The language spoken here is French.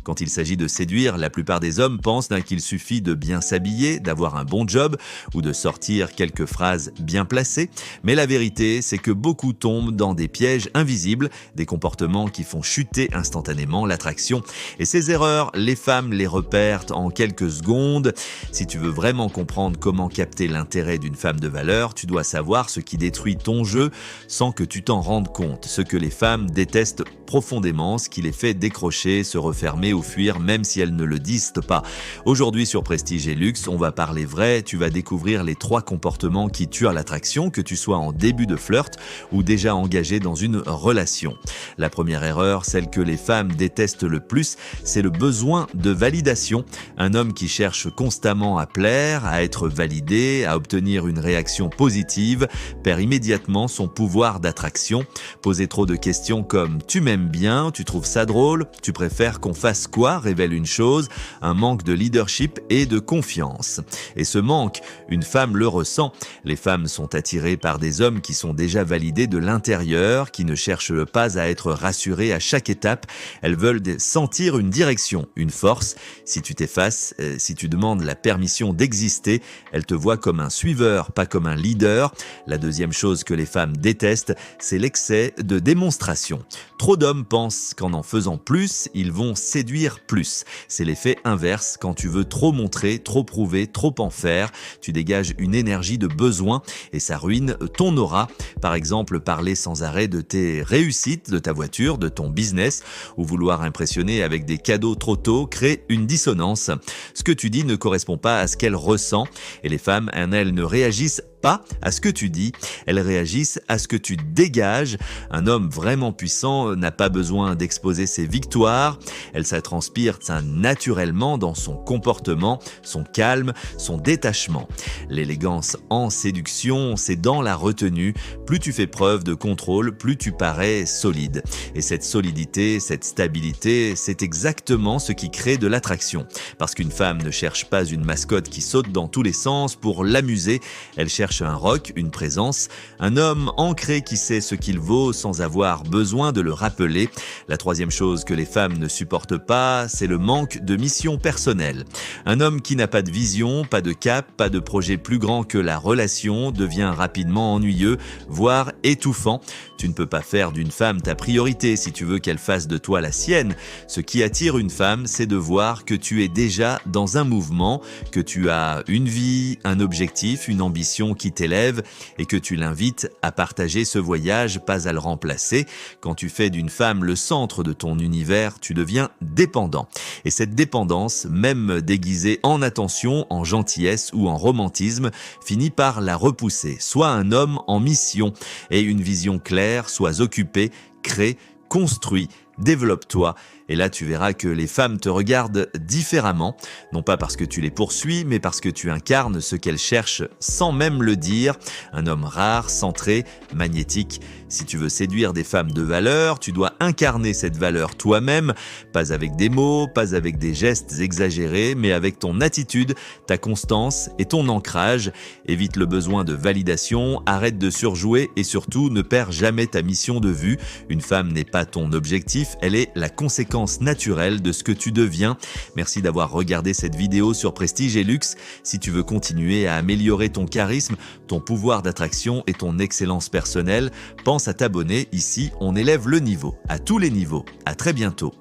Quand il s'agit de séduire, la plupart des hommes pensent qu'il suffit de bien s'habiller, d'avoir un bon job ou de sortir quelques phrases bien placées. Mais la vérité, c'est que beaucoup tombent dans des pièges invisibles, des comportements qui font chuter instantanément l'attraction. Et ces erreurs, les femmes les repèrent en quelques secondes. Si tu veux vraiment comprendre comment capter l'intérêt d'une femme de valeur, tu dois savoir ce qui détruit ton jeu sans que tu t'en rendes compte. Ce que les femmes détestent profondément, ce qui les fait décrocher, se refermer ou fuir même si elles ne le disent pas. Aujourd'hui sur Prestige et Luxe, on va parler vrai, tu vas découvrir les 3 comportements qui tuent l'attraction, que tu sois en début de flirt ou déjà engagé dans une relation. La première erreur, celle que les femmes détestent le plus, c'est le besoin de validation. Un homme qui cherche constamment à plaire, à être validé, à obtenir une réaction positive, perd immédiatement son pouvoir d'attraction. Poser trop de questions comme « tu m'aimes bien, tu trouves ça drôle, tu préfères qu'on fasse quoi ?» révèle une chose, un manque de leadership et de confiance. Et ce manque, une femme le ressent. Les femmes sont attirées par des hommes qui sont déjà validés de l'intérieur, qui ne cherchent pas à être rassurés à chaque étape. Elles veulent sentir une direction, une force. Si tu t'effaces, si tu demandes la permission d'exister, elles te voient comme un suiveur, pas comme un leader. La deuxième chose que les femmes détestent, c'est l'excès de démonstration. Trop d'hommes pensent qu'en faisant plus, ils vont séduire plus. C'est l'effet inverse. Quand tu veux trop montrer, trop prouver, trop en faire, tu dégages une énergie de besoin et ça ruine ton aura. Par exemple, parler sans arrêt de tes réussites, de ta voiture, de ton business ou vouloir impressionner avec des cadeaux trop tôt crée une dissonance. Ce que tu dis ne correspond pas à ce qu'elle ressent et les femmes, elles ne réagissent pas à ce que tu dis, elles réagissent à ce que tu dégages. Un homme vraiment puissant n'a pas besoin d'exposer ses victoires, ça transpire naturellement dans son comportement, son calme, son détachement. L'élégance en séduction, c'est dans la retenue. Plus tu fais preuve de contrôle, plus tu parais solide. Et cette solidité, cette stabilité, c'est exactement ce qui crée de l'attraction. Parce qu'une femme ne cherche pas une mascotte qui saute dans tous les sens pour l'amuser, elle cherche un rock, une présence, un homme ancré qui sait ce qu'il vaut sans avoir besoin de le rappeler. La troisième chose que les femmes ne supportent pas, c'est le manque de mission personnelle. Un homme qui n'a pas de vision, pas de cap, pas de projet plus grand que la relation devient rapidement ennuyeux, voire étouffant. Tu ne peux pas faire d'une femme ta priorité si tu veux qu'elle fasse de toi la sienne. Ce qui attire une femme, c'est de voir que tu es déjà dans un mouvement, que tu as une vie, un objectif, une ambition qui t'élève et que tu l'invites à partager ce voyage, pas à le remplacer. Quand tu fais d'une femme le centre de ton univers, tu deviens dépendant. Et cette dépendance, même déguisée en attention, en gentillesse ou en romantisme, finit par la repousser. Sois un homme en mission et une vision claire, sois occupé, crée, construis, développe-toi. Et là, tu verras que les femmes te regardent différemment, non pas parce que tu les poursuis, mais parce que tu incarnes ce qu'elles cherchent sans même le dire. Un homme rare, centré, magnétique. Si tu veux séduire des femmes de valeur, tu dois incarner cette valeur toi-même, pas avec des mots, pas avec des gestes exagérés, mais avec ton attitude, ta constance et ton ancrage. Évite le besoin de validation, arrête de surjouer et surtout ne perds jamais ta mission de vue. Une femme n'est pas ton objectif, elle est la conséquence naturelle de ce que tu deviens. Merci d'avoir regardé cette vidéo sur Prestige et Luxe. Si tu veux continuer à améliorer ton charisme, ton pouvoir d'attraction et ton excellence personnelle, pense à t'abonner. Ici, on élève le niveau, à tous les niveaux. À très bientôt.